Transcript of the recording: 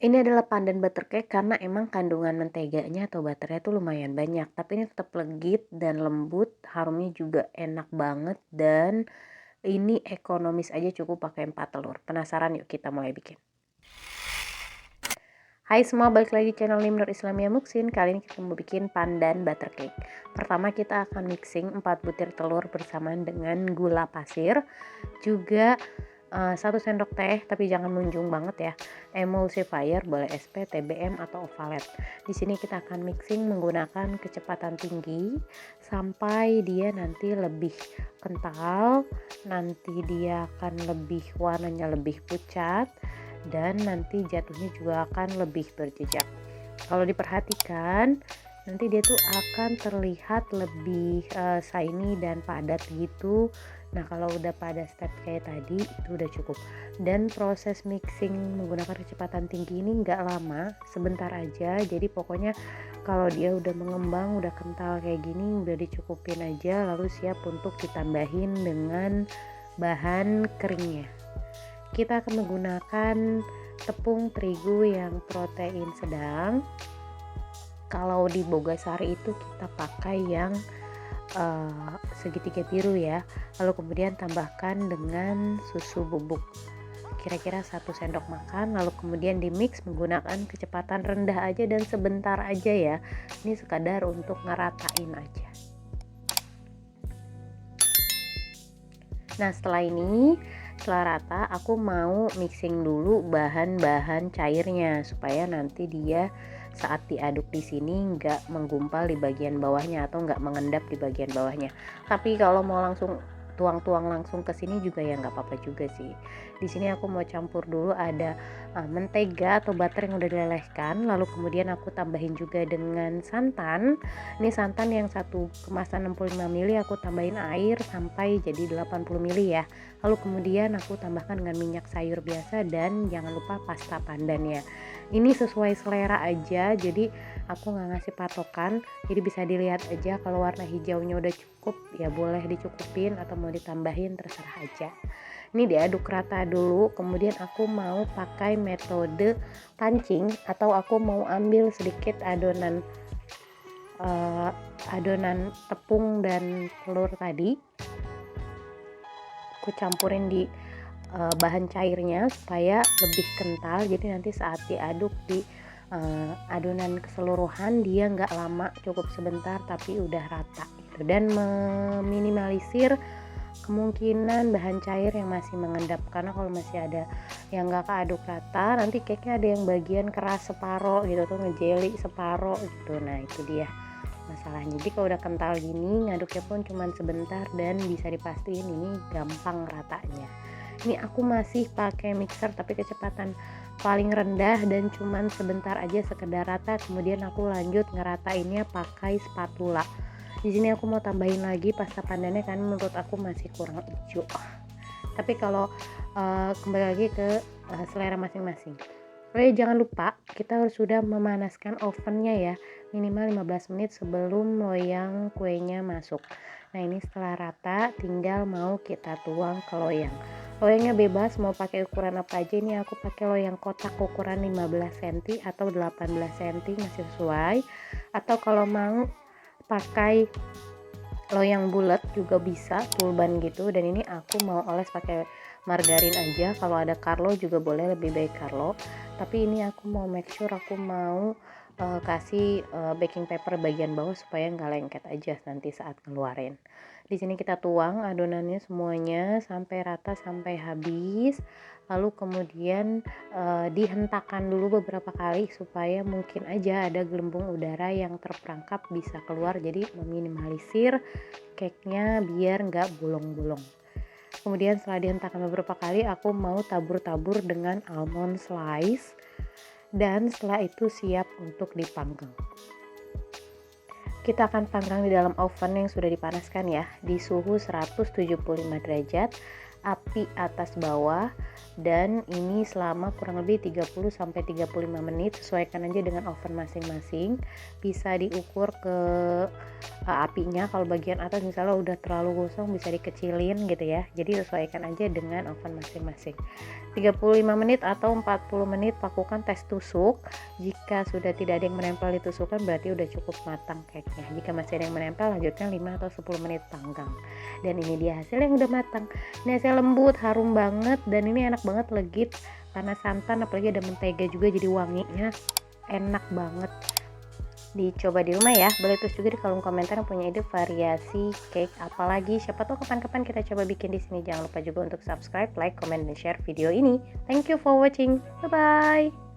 Ini adalah pandan butter cake karena emang kandungan menteganya atau butternya tuh lumayan banyak, tapi ini tetap legit dan lembut, harumnya juga enak banget, dan ini ekonomis aja, cukup pakai 4 telur. Penasaran? Yuk kita mulai bikin. Hai semua, balik lagi di channel Nimnur Islamia Muksin. Kali ini kita mau bikin pandan butter cake. Pertama kita akan mixing 4 butir telur bersamaan dengan gula pasir, juga 1 sendok teh, tapi jangan munjung banget ya, emulsifier, boleh SP, TBM atau Ovalet. Di sini kita akan mixing menggunakan kecepatan tinggi sampai dia nanti lebih kental, nanti dia akan lebih warnanya lebih pucat, dan nanti jatuhnya juga akan lebih berjejak. Kalau diperhatikan nanti dia tuh akan terlihat lebih shiny dan padat gitu. Nah kalau udah pada step kayak tadi itu udah cukup, dan proses mixing menggunakan kecepatan tinggi ini nggak lama, sebentar aja. Jadi pokoknya kalau dia udah mengembang, udah kental kayak gini, udah dicukupin aja, lalu siap untuk ditambahin dengan bahan keringnya. Kita akan menggunakan tepung terigu yang protein sedang. Kalau di Bogasari itu kita pakai yang segitiga biru ya. Lalu kemudian tambahkan dengan susu bubuk kira-kira 1 sendok makan, lalu kemudian di mix menggunakan kecepatan rendah aja dan sebentar aja ya. Ini sekadar untuk ngeratain aja. Nah setelah rata, aku mau mixing dulu bahan-bahan cairnya supaya nanti dia saat diaduk di sini nggak menggumpal di bagian bawahnya atau nggak mengendap di bagian bawahnya. Tapi kalau mau langsung tuang-tuang langsung ke sini juga ya nggak apa-apa juga sih. Di sini aku mau campur dulu ada mentega atau butter yang udah dilelehkan, lalu kemudian aku tambahin juga dengan santan. Ini santan yang satu kemasan 65 ml, aku tambahin air sampai jadi 80 ml ya. Lalu kemudian aku tambahkan dengan minyak sayur biasa, dan jangan lupa pasta pandannya. Ini sesuai selera aja, jadi aku nggak ngasih patokan, jadi bisa dilihat aja. Kalau warna hijaunya udah cukup ya boleh dicukupin, atau mau ditambahin terserah aja. Ini diaduk rata dulu, kemudian aku mau pakai metode pancing, atau aku mau ambil sedikit adonan tepung dan telur tadi, aku campurin di bahan cairnya supaya lebih kental. Jadi nanti saat diaduk di adonan keseluruhan dia nggak lama, cukup sebentar tapi udah rata gitu, dan meminimalisir kemungkinan bahan cair yang masih mengendap, karena kalau masih ada yang nggak keaduk rata nanti cake-nya ada yang bagian keras separo gitu tuh, ngejeli separo gitu. Nah itu dia masalahnya. Jadi kalau udah kental gini, ngaduknya pun cuman sebentar dan bisa dipastiin ini gampang ratanya. Ini aku masih pakai mixer tapi kecepatan paling rendah dan cuman sebentar aja, sekedar rata. Kemudian aku lanjut ngeratainnya pakai spatula. Di sini aku mau tambahin lagi pasta pandannya karena menurut aku masih kurang hijau. Tapi kalau kembali lagi ke selera masing-masing. Oke, jangan lupa kita harus sudah memanaskan ovennya ya, minimal 15 menit sebelum loyang kuenya masuk. Nah ini setelah rata, tinggal mau kita tuang ke loyang. Loyangnya bebas mau pakai ukuran apa aja. Ini aku pakai loyang kotak ukuran 15 cm atau 18 cm, masih sesuai. Atau kalau mau pakai loyang bulat juga bisa, pulban gitu. Dan ini aku mau oles pakai margarin aja. Kalau ada Carlo juga boleh, lebih baik Carlo. Tapi ini aku mau make sure, aku mau kasih baking paper bagian bawah supaya nggak lengket aja nanti saat ngeluarin. Di sini kita tuang adonannya semuanya sampai rata, sampai habis. Lalu kemudian dihentakkan dulu beberapa kali supaya mungkin aja ada gelembung udara yang terperangkap bisa keluar, jadi meminimalisir cake-nya biar nggak bolong-bolong. Kemudian setelah dihentakkan beberapa kali, aku mau tabur-tabur dengan almond slice, dan setelah itu siap untuk dipanggang. Kita akan panggang di dalam oven yang sudah dipanaskan ya, di suhu 175 derajat, api atas bawah, dan ini selama kurang lebih 30-35 menit. Sesuaikan aja dengan oven masing-masing, bisa diukur ke apinya. Kalau bagian atas misalnya udah terlalu gosong bisa dikecilin gitu ya, jadi sesuaikan aja dengan oven masing-masing. 35 menit atau 40 menit lakukan tes tusuk. Jika sudah tidak ada yang menempel di tusukan berarti udah cukup matang cake-nya. Jika masih ada yang menempel, lanjutkan 5 atau 10 menit panggang. Dan ini dia hasil yang udah matang. Ini hasil lembut, harum banget, dan ini enak banget, legit karena santan, apalagi ada mentega juga jadi wanginya enak banget. Dicoba di rumah ya. Boleh tulis juga di kolom komentar yang punya ide variasi cake apalagi, siapa tahu kapan-kapan kita coba bikin di sini. Jangan lupa juga untuk subscribe, like, comment, dan share video ini. Thank you for watching. Bye bye.